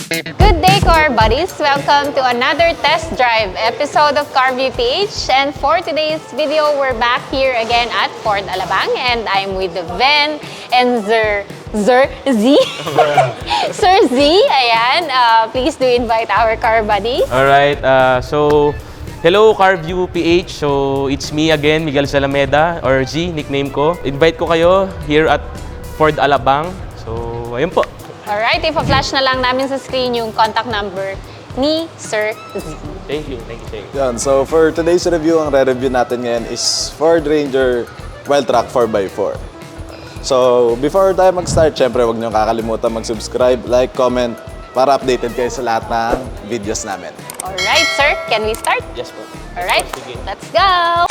Good day, car buddies! Welcome to another test drive episode of CarView PH. And for today's video, we're back here again at Ford Alabang. And I'm with Ven and Sir Z. Sir Z, ayan. Please do invite our car buddies. Alright, so hello CarView PH. So it's me again, Miguel Salameda or Z, nickname ko. Invite ko kayo here at Ford Alabang. So ayun po. Alright, ipa-flash na lang namin sa screen yung contact number ni Sir Z. Thank you. Yan, so for today's review, ang re-review natin ngayon is Ford Ranger Wildtrak 4x4. So before tayo mag-start, syempre huwag niyong kakalimutan mag-subscribe, like, comment, para updated kayo sa lahat ng videos namin. Alright, sir, can we start? Yes po. Alright, Sige. let's go!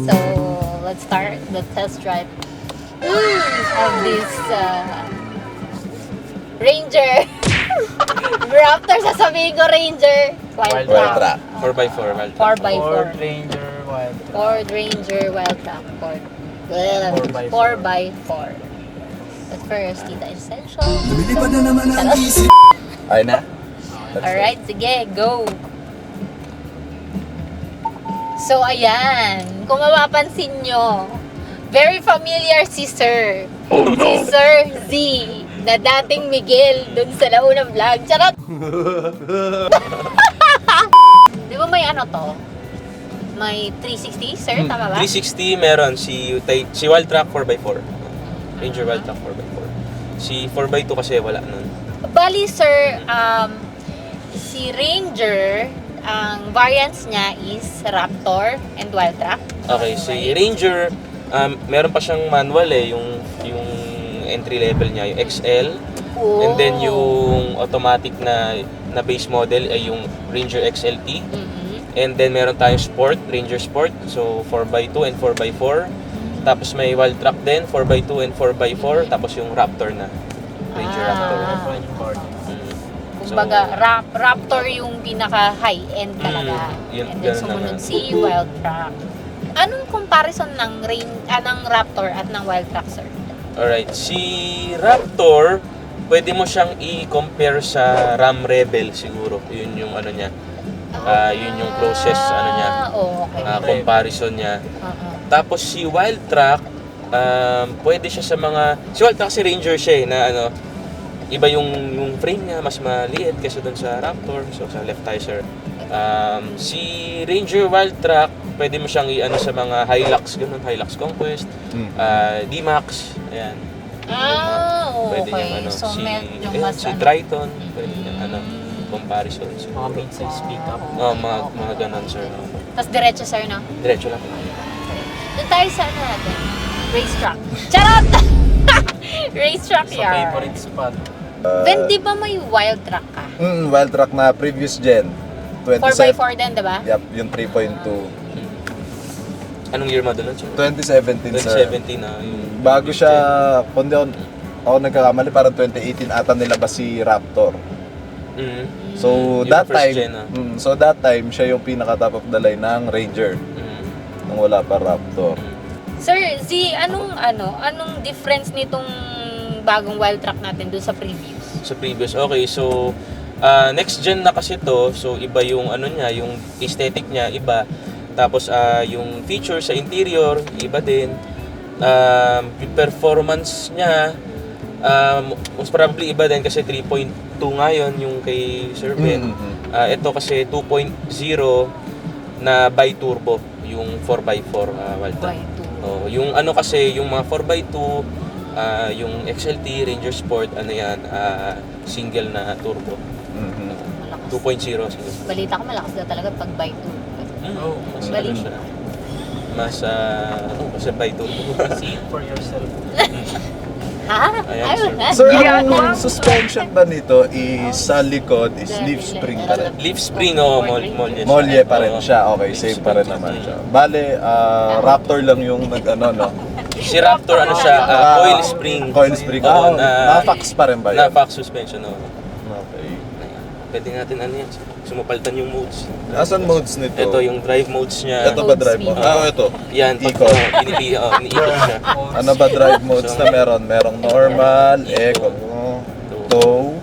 So, let's start the test drive of this Ranger. Raptor, sasabihin ko Ranger. Wildtrak. 4x4. 4x4. Ford Ranger Wild. Ford Ranger Wildtrak. 4x4. But first, Tita Essential. Lumilipad na naman ang isip. Ayun na? Alright, sige, go! So, ayan. Kung mapapansin nyo, very familiar si Sir. Si Sir Z, na dating Miguel dun sa naunang vlog. Charot! Di ba may ano to? May 360, Sir? Tama ba? 360 meron si Wildtrak 4x4. Ranger Wildtrak 4x4. Si 4x2 kasi wala nun. Bali, Sir, si Ranger, ang variants niya is Raptor and Wildtrak. Okay, si Ranger, meron pa siyang manual yung entry level niya, yung XL. Oh. And then yung automatic na base model ay yung Ranger XLT. And then meron tayong Sport, Ranger Sport. So 4x2 and 4x4. Tapos may Wildtrak din, 4x2 and 4x4. Tapos yung Raptor na. Ranger Raptor. Kumbaga, Raptor yung pinaka high-end talaga. Yun, And then ganun sumunod naman. si Wildtrak. Anong comparison ng ng Raptor at ng Wildtrak, sir? Alright, si Raptor, pwede mo siyang i-compare sa Ram Rebel siguro. Yun yung ano niya. Yun yung closest ano niya. Okay. Comparison niya. Tapos si Wildtrak, pwede siya sa mga... Si Wildtrak kasi Ranger siya na ano, iba yung frame niya, mas maliit kaysa dun sa Raptor. So sa left tayo, sir. Si Ranger Wildtrak, pwede mo siyang i-ano sa mga Hilux, ganun, Hilux Conquest, D-Max, ayan. Pwede Okay. niyang ano, So, medyo mas si Triton, pwede niyang ano, comparison. Mga mid-size pickup. Mga ganun, sir. Tapos diretso, sir, no? Diretso lang. Doon tayo sa ano natin? Racetrack. Charot! Racetrack Sa yard. favorite spot. Ben, di ba may Wildtrak ka? Wildtrak na previous gen. 4x4 din, di ba? Yup, yung 3.2. Anong year model nun, sir? 2017, sir. 2017 na yung... Bago siya, kung di ako nagkakamali, parang 2018 ata nilabas si Raptor. So Yung that first time, gen, that time siya yung pinaka top of the line ng Ranger nung wala pa Raptor. Sir, Z, anong difference nitong bagong Wildtrak natin doon sa previous? Sa previous, okay. So, next gen na kasi to. So, iba yung ano niya, yung aesthetic niya, iba. Tapos, yung feature sa interior, iba din. Yung performance niya, most probably iba din kasi 3.2 ngayon yung kay Sir Ben. Ito kasi 2.0 na bi-turbo, yung 4x4 Wildtrak. Yung ano kasi, yung mga 4x2, yung XLT, Ranger Sport, ano yan, single na turbo. 2.0 siguro. Balita ko malakas daw talaga pag by 2. Mas Bali. ano siya. Mas, mas by turbo. See it for yourself. Ha? Ayan, Ay, sir. wala. Sir, ang suspension ba nito is sa likod is leaf spring pa rin? Leaf spring, o molye. Molye pa rin Oo. siya. Okay, same pa rin naman siya. Bale, Raptor lang yung nag-ano, no? Si Raptor, ano siya, coil spring. Coil spring. Oo, Na-fax pa rin ba yun? Na-fax suspension, oo. Okay. Pwede natin ano yan, sumapaltan yung modes. Asan modes nito? Ito yung drive modes niya. Ito ba drive mode? Ito. Yan, pag Ikot. iniikot siya. Ano ba drive modes na meron? Merong normal, eco, tow.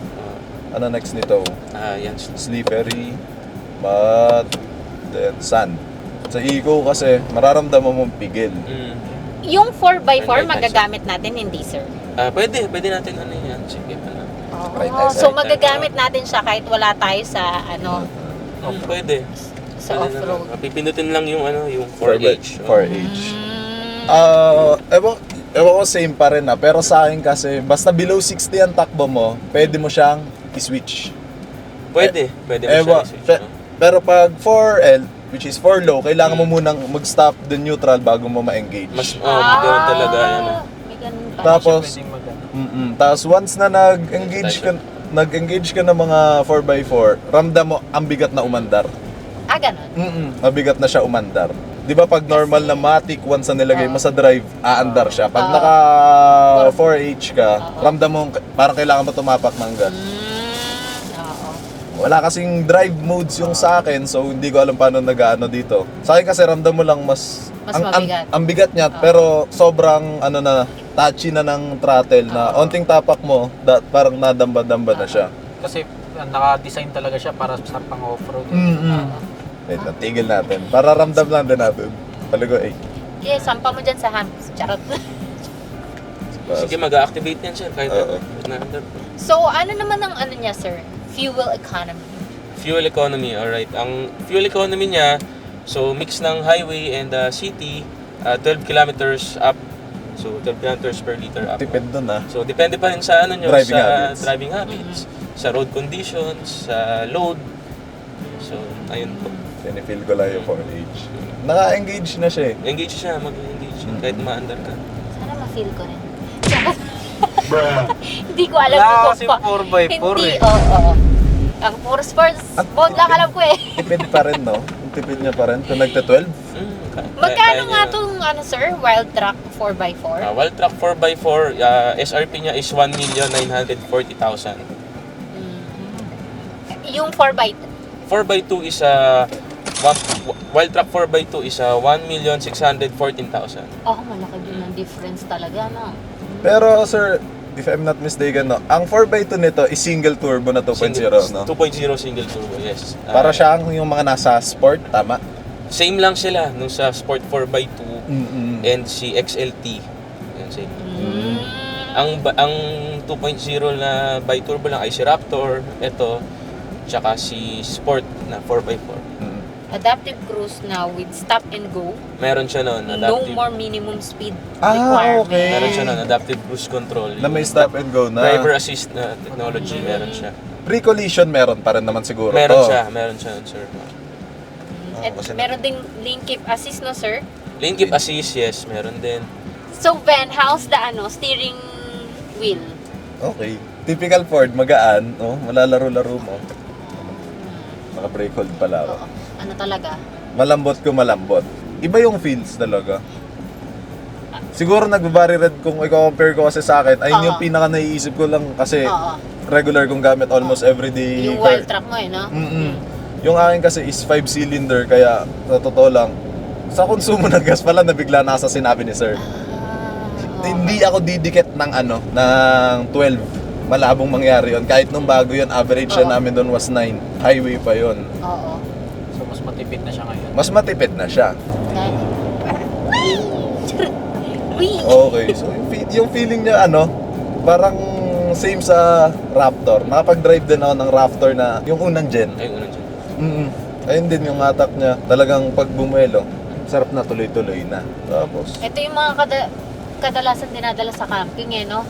Ano next nito? Yan. Slippery, mud, then sand. Sa eco kasi, mararamdaman mong pigil. Yung 4x4 Right, magagamit natin, hindi sir? Pwede natin ano yan. Sige pa na. Right, So right. magagamit natin siya kahit wala tayo sa ano Pwede. sa Pwede off-road. naman. Pipindutin lang yung ano, yung 4H. 4H. Mm. Ewan ko same pa rin pero sa akin kasi, basta below 60 ang takbo mo, pwede mo siyang i-switch. Pwede mo siya i-switch. no? Pero pag 4L, which is 4 low, kailangan mo munang mag-stop the neutral bago mo ma-engage. Mas, ganoon talaga yan. May ganun pa. Tapos, Pwedeng mag-ano. tapos once na nag-engage ka ng mga 4x4, ramdam mo ang bigat na umandar. Ganun. Mabigat na siya umandar. 'Di ba pag normal na matic once na nilagay mo sa drive, aandar siya. Pag naka 4H ka, ramdam mo parang kailangan mo tumapak ng gas. Oo. Wala kasing drive modes yung sa akin, so hindi ko alam paano nag-aano dito. Sa akin kasi ramdam mo lang mas mabigat. ang bigat niya, pero sobrang ano na touchy na ng throttle na onting tapak mo, parang nadamba-damba na siya. Kasi naka-design talaga siya para sa pang-off-road. Wait, tigil natin. Para ramdam lang din natin. Palago, Okay, sampa mo dyan sa hams. Charot. Sige, mag-activate yan sir. Kahit Oo. na-under. So, ano naman ang ano niya, sir? Fuel economy. Fuel economy, alright. Ang fuel economy niya, so mix ng highway and city, 12 kilometers up. So 12 kilometers per liter up. Tipid dun So depende pa rin sa ano nyo, Driving sa habits. driving habits, sa road conditions, sa load. So ayun po. Pinifeel ko lang yung 4H. Naka-engage na siya eh. Engage siya, mag-engage kahit ma-under ka. Sana ma-feel ko rin. Hindi ko alam Wala kung kasi 4x4 Hindi, eh. oo. Ang puro sports mode lang alam ko eh. Tipid pa rin, no? Yung tipid niya pa rin. Kung nagta-12, Magkano nga itong ano, sir? Wild Track 4x4? Wild Track 4x4, SRP niya is 1,940,000. Yung 4x2? 4x2 is Wild Track 4x2 is 1,614,000. Malaki din ang difference talaga, no? pero sir, if I'm not mistaken, no, ang 4x2 nito is single turbo na 2.0, no? 2.0 single turbo, yes. Para siyang yung mga nasa sport, tama? Same lang sila nung sa Sport 4x2 and si XLT. Yan, same. Ang 2.0 na bi-turbo lang ay si Raptor, ito, tsaka si Sport na 4x4. Adaptive cruise now with stop and go. Meron siya noon, No more minimum speed Ah, requirement. okay. Meron siya noon, adaptive cruise control. Na may stop and go na. Driver assist na technology, meron siya. Pre-collision meron pa rin naman siguro Meron to. siya nun, sir. At kasi meron ding lane keep assist, no, sir? Lane keep assist, yes, meron din. So, Ben, how's the steering wheel? Okay. Typical Ford, magaan, no? Malalaro-laro mo. Naka-brake hold pala ako. Ano talaga? Malambot. Iba yung feels talaga. Siguro nag-vary red kung i-compare ko kasi sa akin. Ayun yung pinaka naiisip ko lang kasi Oo. regular kong gamit almost everyday. Yung wild track mo, no? Yung akin kasi is 5-cylinder kaya sa totoo lang, sa konsumo ng gas pala nabigla na sa sinabi ni sir. Hindi ako didikit ng ng 12. Malabong mangyari yun. Kahit nung bago yun, average siya namin doon was 9. Highway pa yun. Oo. So mas matipid na siya ngayon. Mas matipid na siya. Wee! Okay, so yung feeling niya parang same sa Raptor. Nakapag-drive din ako ng Raptor na yung unang gen. Ayun, unang dyan. Ayun din yung atak niya. Talagang pag bumuelo, sarap na tuloy-tuloy na. Tapos, Ito yung mga kadalasan dinadala sa camping, eh, no?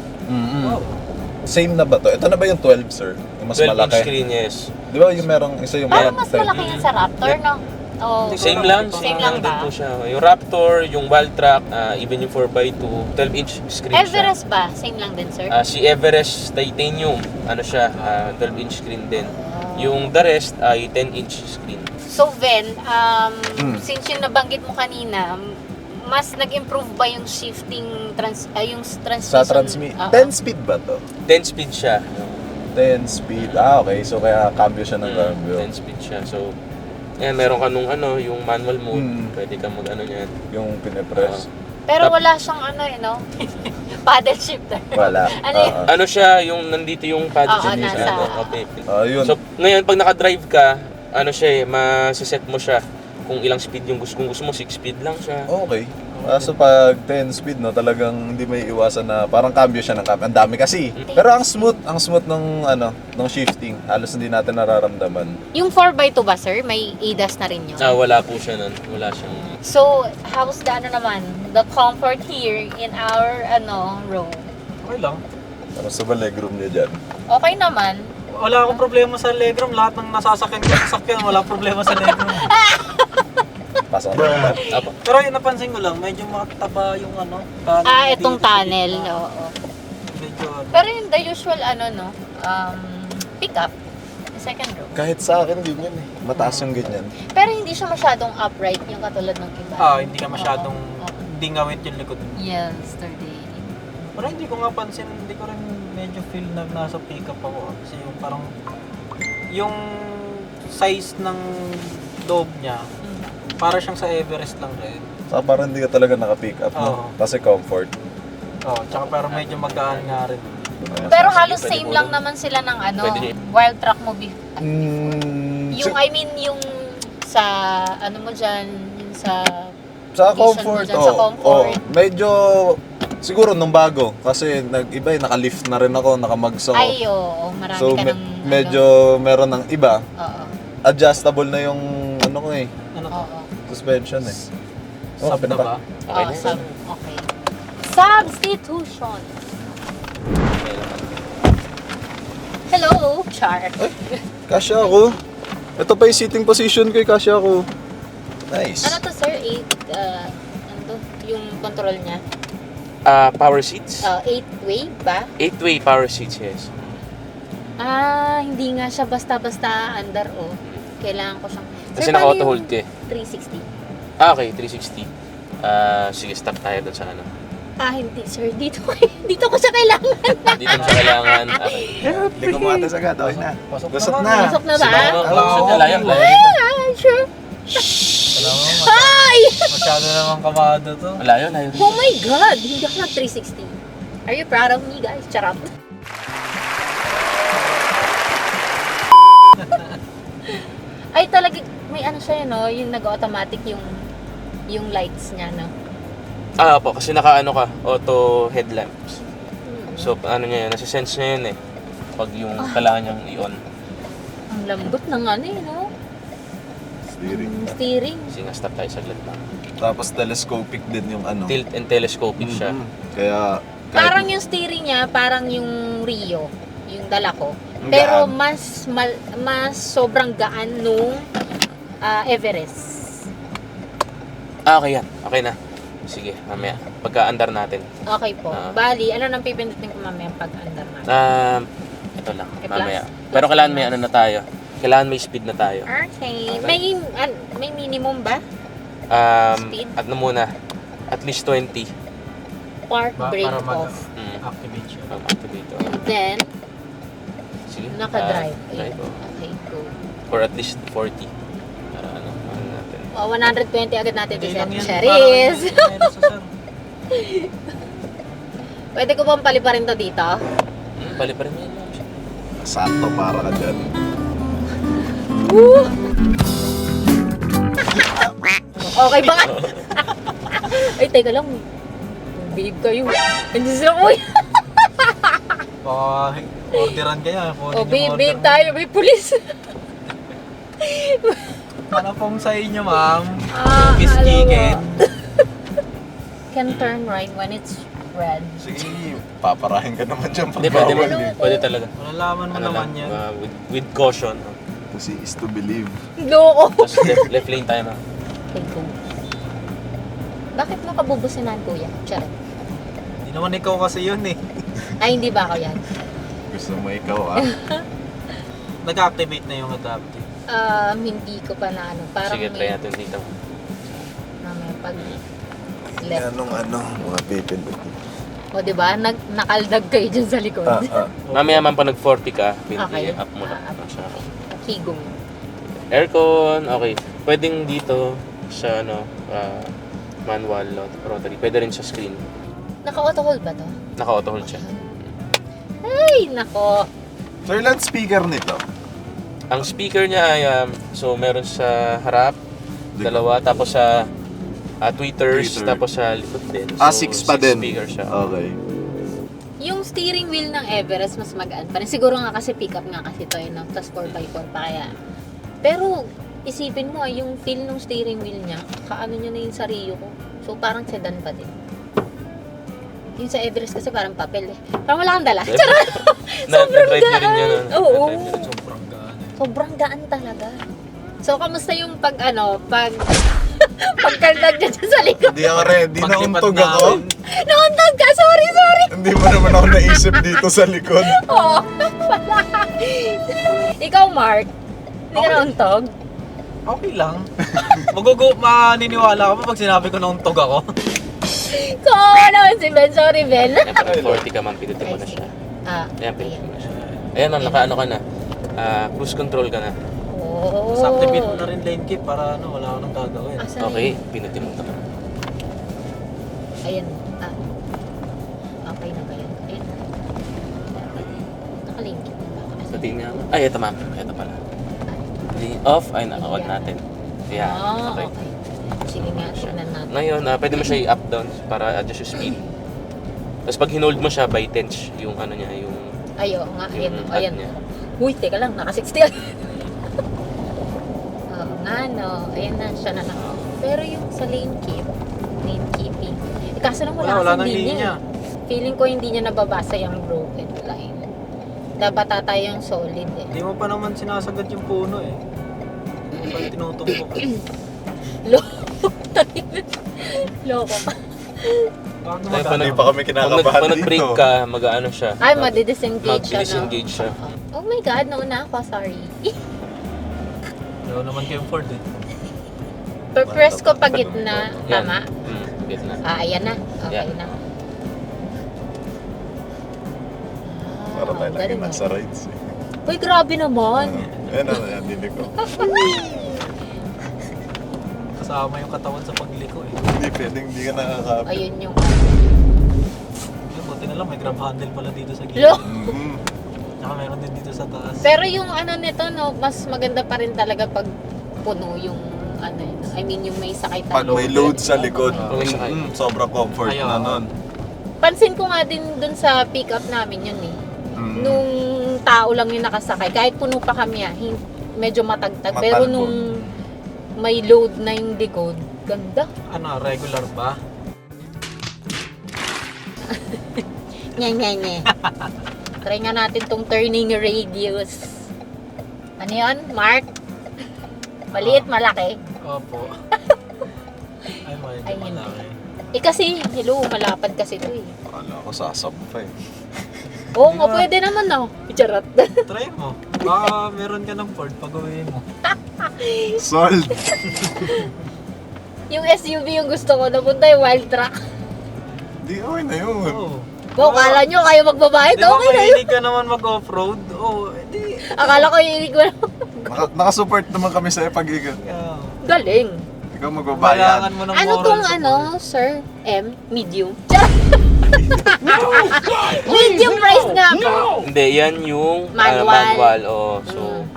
same na ba to? Ito na ba yung 12, sir? Yung mas 12-inch malaki? screen, yes. Di ba yung merong isa yung Parang malaki? mas malaki yan sa Raptor, no? Oh, Same lang, Same same lang lang din ba? po siya. Yung Raptor, yung Wildtrak, even yung 4x2, 12-inch screen Everest ba? Same lang din, sir? siya. Si Everest Titanium, ano siya, 12-inch screen din. Yung the rest ay 10-inch screen. So, Ven, since yung nabanggit mo kanina, mas nag-improve ba yung shifting, yung transmission? Sa transmit. Oo. 10 speed ba to? 10 speed siya. 10 speed. Okay. So kaya cambio siya ng cambio. 10 speed siya. So, ayan, meron ka nung yung manual mode. Pwede ka mag-ano niyan. Yung pinipress. Pero wala siyang no? Paddle shifter. Wala. Ano yun? Ano siya, yung nandito yung paddle Oo, sa nasa- okay. Yun. So, ngayon, pag naka-drive ka, masiset mo siya. Kung ilang speed yung kung gusto mo, 6 speed lang siya. Okay. So pag 10 speed, no, talagang hindi may iwasan na parang cambio siya ng cambio. Ang dami kasi. Pero ang smooth ng ng shifting. Halos hindi natin nararamdaman. Yung 4x2 ba, sir? May ADAS na rin yun. Wala po siya nun. Wala siyang... So, how's the naman? The comfort here in our row? Okay lang. Ano sa ba legroom niya dyan? Okay naman. Wala akong problema sa legroom. Lahat ng nasasakyan ko sa sasakyan, wala problema sa legroom. Pasok na. Pero yung napansin ko lang, medyo mataba yung tunnel. Itong dito sa tunnel. gitna. Oo. Medyo Pero yung the usual, pick up, second row. Kahit sa akin ganyan eh. Mataas yung ganyan. Pero hindi siya masyadong upright yung katulad ng iba. hindi ka masyadong, Oo. hindi ngawit yung likod. Yesterday. Pero hindi ko nga pansin, hindi ko rin medyo feel na nasa pick-up ako. Kasi yung parang, yung size ng loob niya, para siyang sa Everest lang rin. Saka parang hindi ka talaga naka-pick up, no? Oo. Kasi comfort. Tsaka pero medyo magaan nga rin. Pero halos Pwede same po lang dun. naman sila ng Pwede. Wild Track mo yung yung sa mo dyan, yung sa sa vision comfort, mo dyan, sa comfort. medyo siguro nung bago kasi nag-iba naka-lift na rin ako, nakamagso. Ay, oo, marami So ka ng medyo meron ng iba. Oo. Adjustable na yung ko eh, Oo. suspension eh. Sab na ba? Okay na. Okay. Substitution. Hello, Char. Kasya ako. Ito pa yung sitting position ko, kasya ako. Nice. Ano to, sir? 8, yung control niya? Power seats? 8-way ba? 8-way power seats, yes. Hindi nga siya basta-basta under, Kailangan ko siyang... Kasi Sir, paano naka-auto hold yung ka eh. 360. Okay, 360. Sige, stop tayo dun sa ano. Hindi, sir. Dito ko siya kailangan. Dito mo siya kailangan. Okay. Hindi ko matas agad, okay na. Pasok Gusot naman. na. Pasok na ba? Gusto niya, layo dito. Sure. Hi! Masyado naman kamado to. Layo dito. Oh my God! Hindi ako nag-360. Are you proud of me, guys? Charot. Ay, talaga, may siya, yung nag-automatic yung lights niya, no? Po, kasi naka-ano ka, auto headlamps. So, niya yun, nasa-sense niya yun eh. Pag yung kailangan niyang i-on. Ang lambot ng no? Steering. Steering. Sige nga, stop tayo saglit lang. Tapos telescopic din yung Tilt and telescopic siya. Kaya Parang yung steering niya, parang yung Rio, yung dala ko. Ang Pero gaan. mas sobrang gaan nung Everest. Okay yan. Okay na. Sige, mamaya. Pagka-andar natin. Okay po. Bali, ano nang pipindutin ko mamaya pag-andar natin? Ito lang, Plus. mamaya. Pero kailangan may na tayo. Kailangan may speed na tayo. Okay. May minimum ba? Speed? At muna, at least 20. Park brake Para off. activate siya. Activate. And then, Sige. naka-drive. Drive. Okay, go. For at least 40. Para ano natin. 120 agad natin Hindi ito, lang yan. Charis. Parang sir. Pwede ko bang paliparin to dito? Bali pa rin yan. sakto para ka dyan. Okay ba? Ay, teka lang. Babe kayo. Hindi sila mo. Baka orderan kaya. Oh, babe tayo. May pulis. Ano pong sa inyo, ma'am? alam Kiss mo. chicken. Can turn right when it's red. Sige, paparahin ka naman dyan. Hindi, pwede mo. Ano? Pwede talaga. Malalaman mo naman yan. With caution. To see is to believe. Loko. Tapos left lane tayo, ma'am. Okay, go. Bakit mo kabubusinan, kuya? Charot. Hindi naman ikaw kasi yun eh. Ay, hindi ba ako yan? Gusto mo ikaw, Nag-activate na yung adaptive. Hindi ko pa na ano. Parang Sige, try natin dito. Mamaya pag left. Anong mga pipindot. O, diba? Nakaldag kayo dyan sa likod. Mamaya man pa nag-40 ka, Okay. up mo lang. Higong. Aircon, okay. Pwedeng dito sa manual rotary. Pwede rin sa screen. Naka-auto hold ba to? Naka-auto hold siya. Ay, nako. So, ilan speaker nito? Ang speaker niya ay, so meron sa harap, dalawa, tapos sa tweeters, Tweeter. tapos sa likod din. So, 6 pa din. speaker siya. Okay. Yung steering wheel ng Everest mas magaan pa rin. Siguro nga kasi pickup nga kasi to no? Tapos 4x4 pa kaya. Pero isipin mo yung feel ng steering wheel niya, kaano niya na yung sa Rio ko. So parang sedan pa din. Yung sa Everest kasi parang papel eh. Parang wala kang dala. Charot! Sobrang Na-drive niyo rin yun. gaan. Oo. Na-drive niyo rin. Sobrang gaan eh. Sobrang gaan talaga. So kamusta yung pag pagkaldag niya dyan sa likod? Hindi ako ready. Nauntog ako. Nauntog ka! Sorry! Hindi mo naman ako naisip dito sa likod. Oo. Wala. Ikaw, Mark. Hindi ka nauntog? Okay lang. Maniniwala ka pa pag sinabi ko na untog ako. Kawawa naman si Ben. Sorry, Ben. Ayan, pag 40 ka, ma'am, pinutin mo na siya. Ayan, pinutin mo na siya. Ayan, ma'am, naka-ano ka na. Cruise control ka na. Oh. Tapos activate mo na rin lane keep para wala ka nang gagawin. Asan Okay, yun? pinutin mo na. Ayan. Okay na ba yan? Ayan. Nakalingkit na ba? So, tingnan mo. Ay, ito ma'am. Ito pala. Off, ay, naka-on natin. Ayan, okay. Okay. Sige nga, tignan natin. Ngayon, pwede mo siya i-up down para adjust yung speed. Tapos pag hinold mo siya by tench, yung ano niya, yung Ay, oo nga. Ayan. yung Ayan. add niya. Uy, teka lang. Naka-60 yan. Oo nga, no. Ayan na, siya na lang. Pero yung sa lane keeping. Kaso lang wala Wala kasing nang linya. linya. Feeling ko hindi niya nababasa yung broken line. Dapat ata yung solid eh. Hindi mo pa naman sinasagad yung puno eh. Hindi mo pa tinutumbok. Loko pa. Bakit Ay, naman Hindi pa kami kinakabahan pag nag-break dito. ka, mag-ano siya. Ay, madi-disengage siya, no? Mag-disengage siya. Oh my God, nauna ako. Sorry. Ayaw naman kayong Ford eh. Press ko pa gitna. Yan. Tama? Gitna. Ayan na. Okay Yeah. na. Para tayo lagi galing, nasa rides Uy, grabe naman. Ayan na, yan, dinig ko. Kasama yung katawan sa pagliko eh. Hindi pwedeng hindi ka nakakapit. Ayun yung... Buti na lang may grab handle pala dito sa gilid. Lo! Tsaka meron din dito sa taas. Pero yung ano nito, no, mas maganda pa rin talaga pag puno yung ano yun. I mean, yung may sakay Pag tayo. may load sa likod, May sakay. sobrang comfort Ayaw. na nun. Pansin ko nga din dun sa pick-up namin yun eh. Nung tao lang yung nakasakay, kahit puno pa kami medyo matagtag. Pero Matalbog. nung may load na yung likod, ganda. Ano, regular ba? Nye. Try nga natin tong turning radius. Ano yun, Mark? Maliit, malaki. Opo. Ay, medyo Ay, hindi. malaki. Kasi, hello, malapad kasi ito eh. Akala ko sasampay. Oo nga, pwede naman no. Charot. Try mo. Baka meron ka ng Ford pag uwi mo. Sold! Yung SUV yung gusto ko, napunta yung wild truck. Di okay na yun. Oo. Kung kala nyo kayo magbabayad, Di ba okay na yun. mahilig ka naman mag-offroad? Oo, edi. Akala ko yung ko na. Nakasupport naman kami sa pag-igat. Galing. Ikaw magbabayad. Kailangan mo ng Ano moral tong support. ano, sir? M? Medium? Medium price nga po. Hindi, yan yung Manual. manual. Oh, so,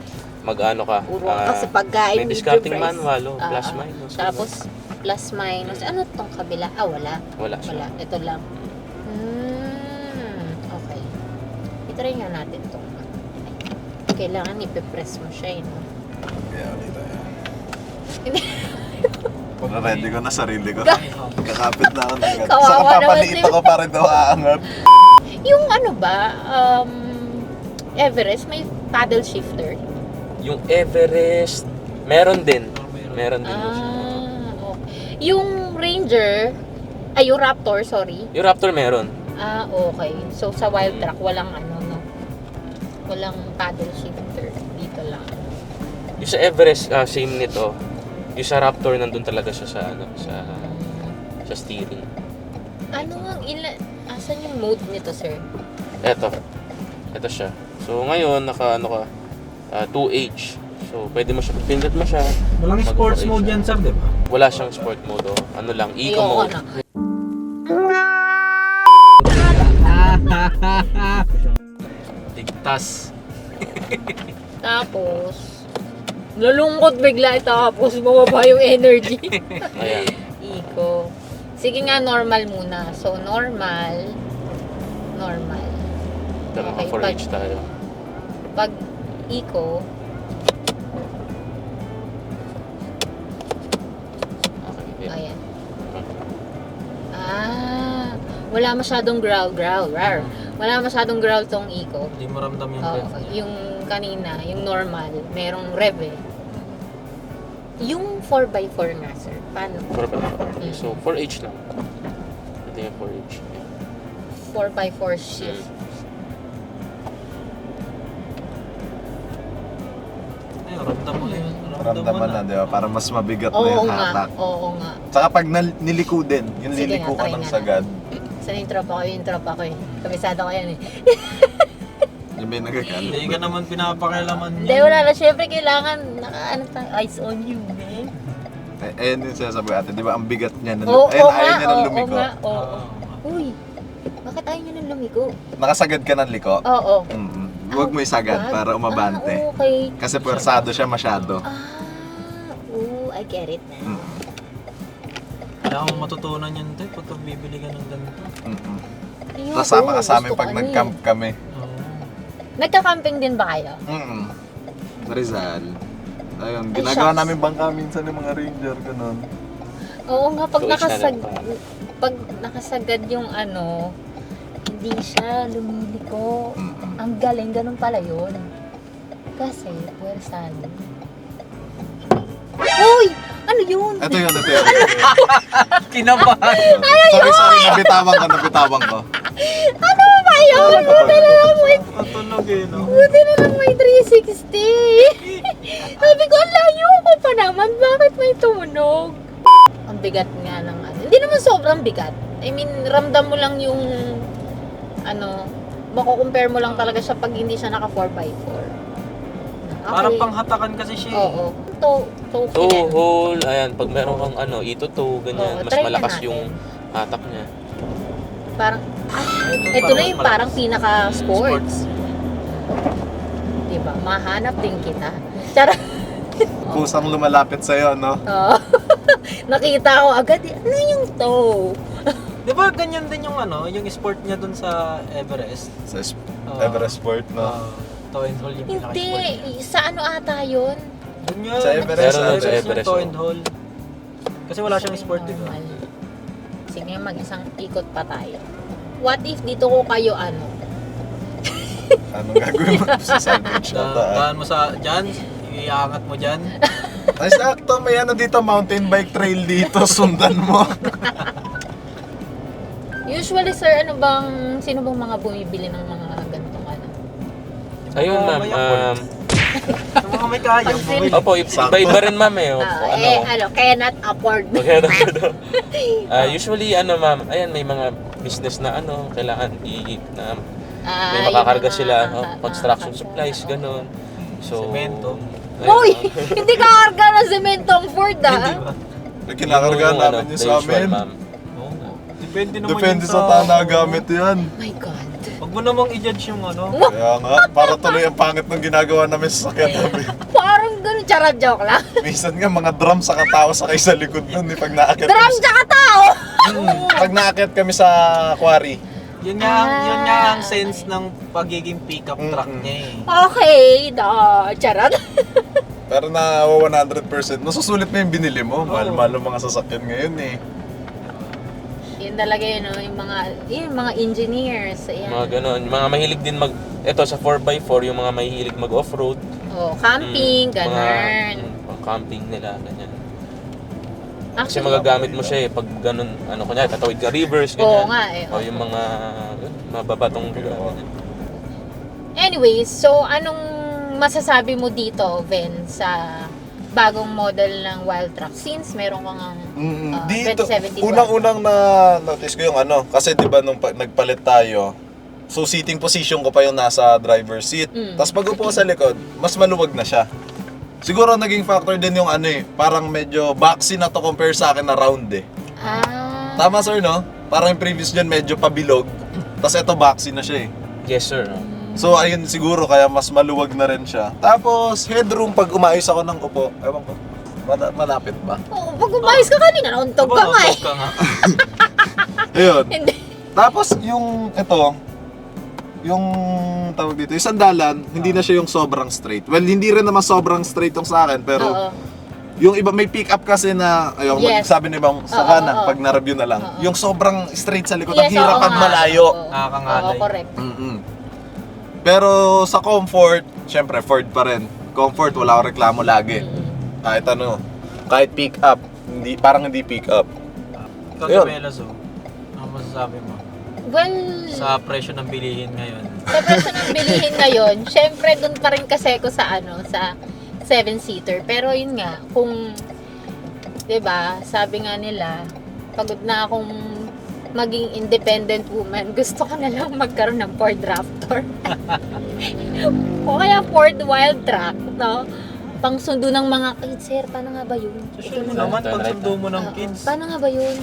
mag-ano ka. Puro kasi pagkain, may medium discounting price. manual, oh, plus minus. Tapos, plus minus. Ano tong kabila? Wala. Wala siya. Wala. Ito lang. Okay. Itry nga natin tong. Kailangan ipipress mo siya, no? Kaya ulit tayo. Hindi. Ready ko na sarili ko. Ga- Kakapit na ako ng gat. Kawawa Saka naman papaliit si- ako para daw aangat. Yung ano ba, Everest, may paddle shifter. Yung Everest, meron din. Meron din siya. Okay. Yung Ranger, yung Raptor, sorry. Yung Raptor meron. Okay. So, sa wild track, walang no? Walang paddle shifter. Dito lang. Yung sa Everest, same nito. Yung sa Raptor, nandun talaga siya sa, sa steering. Asan yung mode nito, sir? Ito siya. So, ngayon, naka, 2H. So, pwede mo siya, pindot mo siya. Walang sports mode yan, sir, di ba? Wala siyang sport mode. Ano lang, eco Ayoko mode. na. Tigtas. Tapos, nalungkot bigla tapos mababa yung energy. Ayan. Eco. Sige nga, normal muna. So, normal. Tama, Okay, 4H tayo. Pag eco, Okay. ayan. Wala masyadong growl. Rar. Wala masyadong growl tong eco. Hindi mo ramdam yung Oo, breath. yung kanina, yung normal, merong rev eh. Yung 4x4 nga, sir. Paano? 4x4. So, 4H lang. Ito yung 4H. 4x4 shift. Ayun, ramdam mo yun. Ramdam mo na, di ba? Para mas mabigat na Oo yung nga, hatak. oo nga. Tsaka pag niliko din, yung Sige liliko nga, ka try ng nga sagad, Sana yung tropa ko eh. Kabisado ko yan eh. yung may nagagalit. Hindi ka naman pinapakialaman Hindi, wala na. Syempre, kailangan tayo, eyes on you, eh. Ayun yung sinasabi ate, di ba? Ang bigat niya. Oo Ayun, nga, ayaw niya ng oo lumiko. nga, oo. Uy, bakit ayaw niya ng lumiko? Nakasagad ka ng liko? Oo. Huwag mo isagad Wag. para umabante. Okay. Kasi pwersado siya masyado. I get it na. Kaya mo matutunan yun, tayo, pag bibili ka ng ganito. Ayun, Kasama ka sa amin gusto pag ko nag-camp kami. Oo. Nagka-camping din ba kayo? Rizal. Ayun, Ay, ginagawa shucks. namin bangka minsan ng mga ranger, ganun. Oo nga, pag Tuwis na lang pag nakasagad yung hindi siya lumiliko. Ang galing, ganun pala yun. Kasi, pwersado. Uy! Ano yun? Ito yun. Kinabahan! Sorry, nabitawan ko. Ano ba yun? Buti na lang may, Matunog eh, no? buti na lang may 360. Sabi ko, ang layo ko pa naman. Bakit may tunog? Ang bigat nga ng Hindi naman sobrang bigat. I mean, ramdam mo lang yung mako-compare mo lang talaga siya pag hindi siya naka 4x4. Parang panghatakan kasi siya. Oo. To Hole, ayan, pag meron kang ito, ganyan, Oo, mas try na malakas natin. yung hatak niya. Parang, ito na yung parang pinaka-sports. Diba? Mahanap din kita. Charot. Kusang lumalapit sa'yo, no? Oo. Nakita ko agad, ano yung to? Di ba ganyan din yung yung sport niya dun sa Everest? Sa Oo. Everest Sport, no? Toe and hole yung pinaka-sport niya. Hindi. Sa ata yun? Dun yun. Sa Everest, Meron sa yung Everest, toe oh. and hole. Kasi wala siyang sport, di ba? Normal. Sige, mag-isang ikot pa tayo. What if dito ko kayo Anong gagawin mo sa sandwich na to? Daan mo sa dyan, iangat mo dyan. Ay, sakto. May dito, mountain bike trail dito. Sundan mo. Usually, sir, sino bang mga bumibili ng mga ganitong Ayun, ma'am. Yung mga may kaya, Pansin. bumili. Opo, iba rin, ma'am eh. cannot afford. Okay na ito. Usually, ma'am, ayan, may mga business na kailangan may makakarga sila, construction supplies, ganun. So, Semento. ayun, Uy! ma'am. Hindi ka karga ng sementong Ford, Hindi ba? Kinakargaan namin yung the sa usual, amin. ma'am. Oo nga. Depende naman Depende yun sa tana gamit yan. Oh my God. Huwag mo namang i-judge yung Kaya nga, para tuloy ang pangit ng ginagawa namin sa sakyan namin. Parang ganun, charot joke lang. Minsan nga, mga drum sa katao sakay sa likod nun. Pag naakit Drum kami, tsaka tao! pag naakit kami sa quarry. Yun nga ang sense ng pagiging pickup truck niya eh. Okay, charot. Pero na 100%, nasusulit na yung binili mo. Mahal-mahal ang mga sasakyan ngayon eh. Yun talaga yun, yung mga engineers. Ayan. Mga ganun. Mga mahilig din ito sa 4x4, yung mga mahilig mag-offroad. Camping, ganun. Mga camping nila, ganyan. Kasi Actually, magagamit mo siya pag ganun, kunya, tatawid ka rivers, ganyan. Oo nga O yung mga mababatong lugar, ganyan. anyways, so anong masasabi mo dito, Ven, sa bagong model ng Wild Track? Since meron kang Dito, 2017 unang-unang na notice ko yung kasi di ba nung nagpalit tayo, so seating position ko pa yung nasa driver's seat. Tapos pag upo ko sa likod, mas maluwag na siya. Siguro naging factor din yung parang medyo boxy na to compare sa akin na round Ah, Tama sir, no? Parang yung previous dyan medyo pabilog. Tapos ito boxy na siya Yes, sir. So ayun siguro kaya mas maluwag na rin siya. Tapos headroom pag umayos ako ng upo, ewan ko, malapit ba? oh, pag umayos ka kanina, nauntog ka nga eh. Ka nga. Ayun. Hindi. Tapos yung tawag dito, yung sandalan, hindi na siya yung sobrang straight. Well, hindi rin naman sobrang straight yung sa akin, pero Oo. yung iba may pick up kasi na, Yes. sabi ni Bang sa Oo, kanan, oo. pag na-review na lang. Oo. Yung sobrang straight sa likod, Yes, ang hirap oo pag nga. malayo. Oo. Nakakangalay. Oo, correct. Pero sa comfort, syempre Ford pa rin. Comfort, wala akong reklamo lagi. Kahit kahit pick up, parang hindi pick up. Ikaw, Ayun. Belas, ano masasabi mo? Well, Sa presyo ng bilihin ngayon. sa presyo ng bilihin ngayon, syempre dun pa rin kasi ako sa sa 7-seater. Pero yun nga, kung 'di ba, sabi nga nila, pagod na akong maging independent woman, gusto ko na lang magkaroon ng Ford Raptor. O kaya Ford Wildtrak, no? Pang sundo ng mga kids, sir. Paano nga ba yun? Social mo naman, pag sundo mo ng kids. Paano nga ba yun?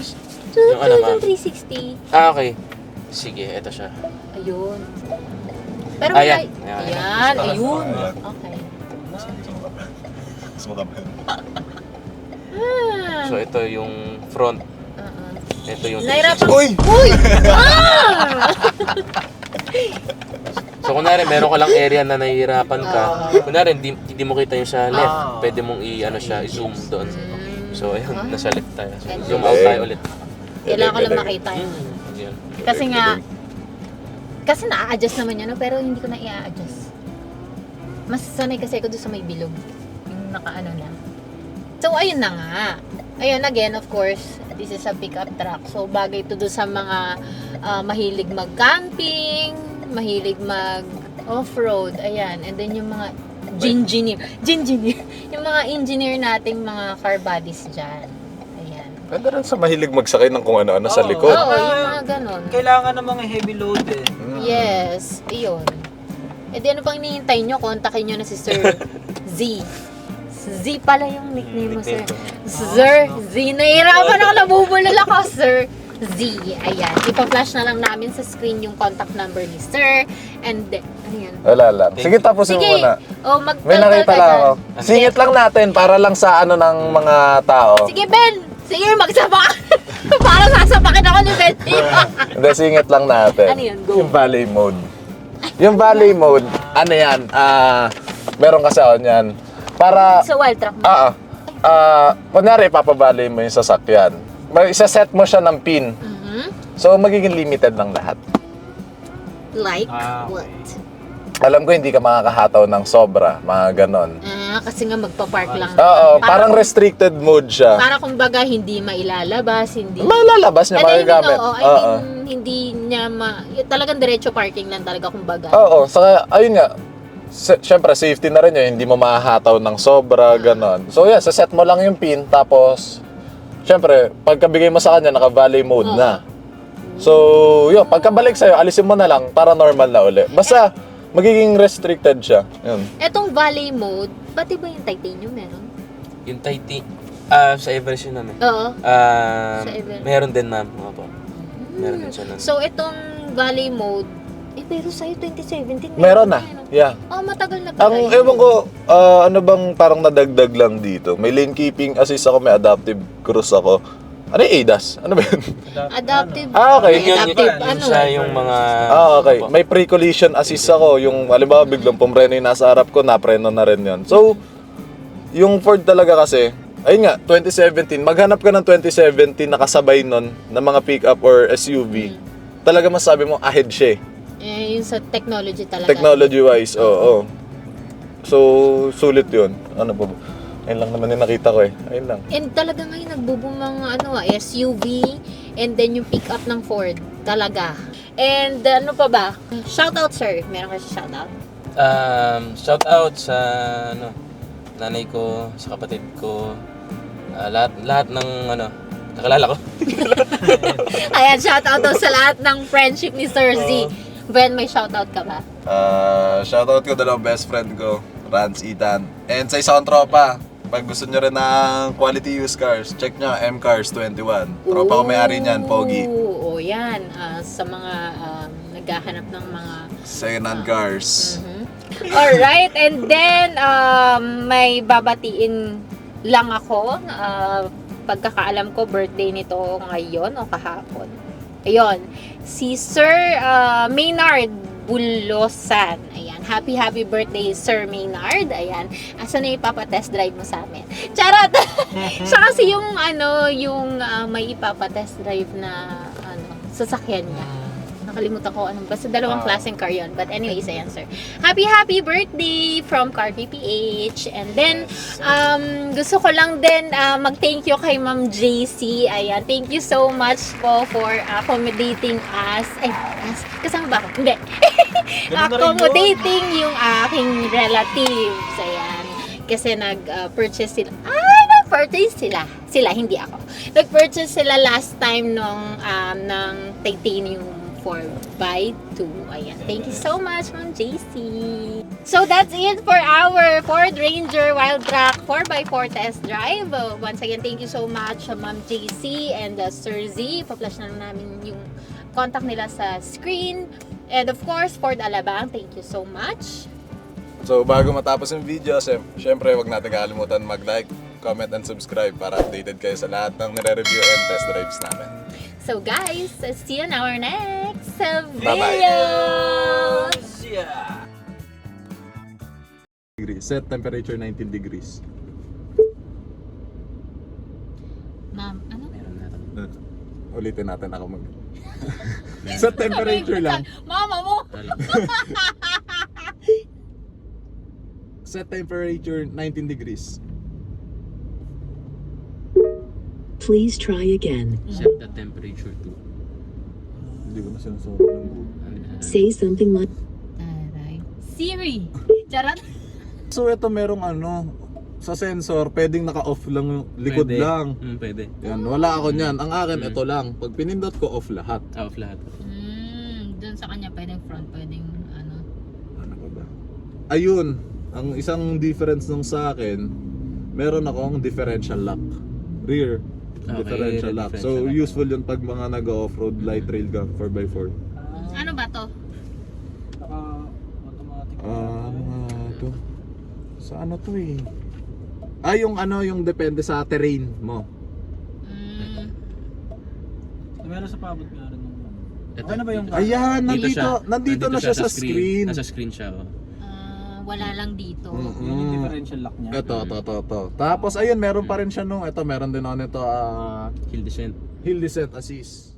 Yung ano, ma'am? 360. Okay. Sige, eto siya. Ayun. Pero Ayan. wala. Ayan. Ayan, ayun. Okay. Ah. So, ito yung front. Ito yung Nahirapan. 360. Uy! Uy! Ah! So, kunwari, meron ka lang area na nahihirapan ka. Kunwari, hindi mo kita yung sa left. Pwede mong i-zoom doon. So, ayun, nasa left tayo. So, zoom out tayo ulit. Kailangan ko lang makita yun. Ayan. Kasi na-adjust naman yun, no? Pero hindi ko na i-adjust. Mas sanay kasi ako doon sa may bilog. Yung nakaano na. So, ayun na nga. Ayun, again, of course, this is a pickup truck. So, bagay to doon sa mga mahilig mag-camping, mahilig mag-off-road. Ayan. And then yung mga engineer. Yung mga engineer nating mga car bodies dyan. Ayan. Ganda rin sa mahilig magsakay ng kung ano-ano sa Oo. likod. Oo, yung mga ganon. Kailangan ng mga heavy load Yes, iyon. E di ano pang hinihintay nyo? Kontakin nyo na si Sir Z. Z pala yung nickname mo, Sir. Sir Z. Nahihirapan ako, nabubulol ako, Sir Z. Ayan. Ipa-flash na lang namin sa screen yung contact number ni Sir. And then, ano yan? Wala lang. Sige, tapusin mo Sige. muna. Oh, May nakita lang ako. dyan. Singit lang natin para lang sa ng mga tao. Sige, Ben! Sige, magsabak! Parang sasabakin ako ni Ben. Hindi, singit lang natin. Ano yun? Go. Yung valley mode. Yung valley mode, ano yan? Meron kasi ako niyan. Para, Sa wild truck mo. kunyari, papabali mo yung sasakyan. Isa-set mo siya ng pin. So, magiging limited ng lahat. Like Ah, okay. what? Alam ko hindi ka makakahataw ng sobra, mga ganon. Kasi nga magpa-park lang. Oo, parang restricted mode siya. Para kumbaga hindi mailalabas, hindi... Malalabas niya, I mean, magagamit. oo, I mean, hindi niya talagang diretso parking lang talaga kumbaga. Oo, saka ayun nga, syempre safety na rin yun, hindi mo mahahataw ng sobra, ganon. So yeah, set mo lang yung pin, tapos syempre, pagkabigay mo sa kanya, naka-valley mode na. So, yun, pagkabalik sa'yo, alisin mo na lang para normal na uli. Basta, magiging restricted siya. Yun. Etong valley mode, pati ba yung titanium meron? Yung sa Everest yun namin. Oo. Sa Everest. Meron din, ma'am. Opo. Meron din siya nun. So, itong valley mode, pero sa'yo 2017 Meron na. Yeah. Oh, matagal na pala. Ang ewan ko, ano bang parang nadagdag lang dito? May lane keeping assist ako, may adaptive cruise ako. Ano yung ADAS? Ano ba yun? Adaptive. Okay. Adaptive, Yun ano? siya yung mga... Okay. May pre-collision assist ako. Yung, halimbawa, biglang pumreno yung nasa harap ko, napreno na rin yun. So, yung Ford talaga kasi, ayun nga, 2017, maghanap ka ng 2017 nakasabay nun na mga pick-up or SUV. Talaga masabi mo, ahead siya eh. Yung sa technology talaga. Technology-wise, oo. So, sulit yun. Ano pa ba? Ayun lang naman yung nakita ko eh. Ayun lang. And talaga ngayon nagbo-boom ang SUV and then yung pick-up ng Ford. Talaga. And ano pa ba? Shoutout, sir. Meron kasi shoutout. Shout out sa nanay ko, sa kapatid ko, lahat ng kakalala ko. Ayan, shoutout daw sa lahat ng friendship ni Sir Z. Ben, may shoutout ka ba? Shoutout ko dalawang best friend ko, Rans, Ethan. And sa isang tropa, pag gusto nyo rin ng quality used cars, check nyo M-Cars 21. Tropa ko may-ari niyan, Pogi. Oo, yan. Sa mga naghahanap ng mga Second-hand cars. Alright, and then may babatiin lang ako. Pagkakaalam ko, birthday nito ngayon o kahapon. Ayun, si Sir Maynard Bulosan. Ayan, happy birthday Sir Maynard. Ayan, asa na ipapatest drive mo sa amin? Charot! Siya kasi yung may ipapatest drive na sasakyan niya. Nakalimutan ko anong basta dalawang klaseng car yun. But anyways, ayan sir. Happy birthday from Car VPH. And then, gusto ko lang din mag-thank you kay Ma'am JC. Ayan, thank you so much po for accommodating us. Kasama ba ako? Hindi. Accommodating yung aking relatives. Ayan. Kasi nag-purchase sila. Nag-purchase sila. Sila, hindi ako. Nag-purchase sila last time ng titanium 4x2. Ayan. Thank you so much, Ma'am JC. So, that's it for our Ford Ranger Wildtrak 4x4 test drive. Once again, thank you so much, Ma'am JC and Sir Z. Pa-flash na namin yung contact nila sa screen. And of course, Ford Alabang, thank you so much. So, bago matapos yung video, syempre huwag natin kakalimutan mag-like, comment, and subscribe para updated kayo sa lahat ng nire-review and test drives namin. So guys, see you in our next video! Bye-bye. Yeah. Set temperature 19 degrees. Ma'am, ano? Ulitin natin ako mag... Set temperature lang. Mama mo! Set temperature 19 degrees. Please try again. Set the temperature to. Hindi ko na sinasabi ng buo. Say something like, Taray. Siri! Charot! So ito merong sa sensor, pwedeng naka-off lang yung likod lang. Pwede. Yan, wala ako niyan. Ang akin, ito lang. Pag pinindot ko, off lahat. Off lahat. Dun sa kanya, pwedeng front, pwedeng Ano ba ba? Ayun, ang isang difference nung sa akin, meron akong differential lock. Rear. Okay, Differential lock. So, differential lock. useful yun pag mga nag-off-road light rail gang 4x4. Ano ba to? Naka-automatic. Ano nga to? Sa ano to eh? Yung depende sa terrain mo. Meron sa pabot nga rin. Ito. Okay na ba yung Ayan, siya. nandito na siya sa screen. Nasa screen siya. Wala lang dito. yung differential lock niya? Ito. Tapos ayun, meron pa rin siya nung, ito meron din ako nito, Hill descent. hill descent assist.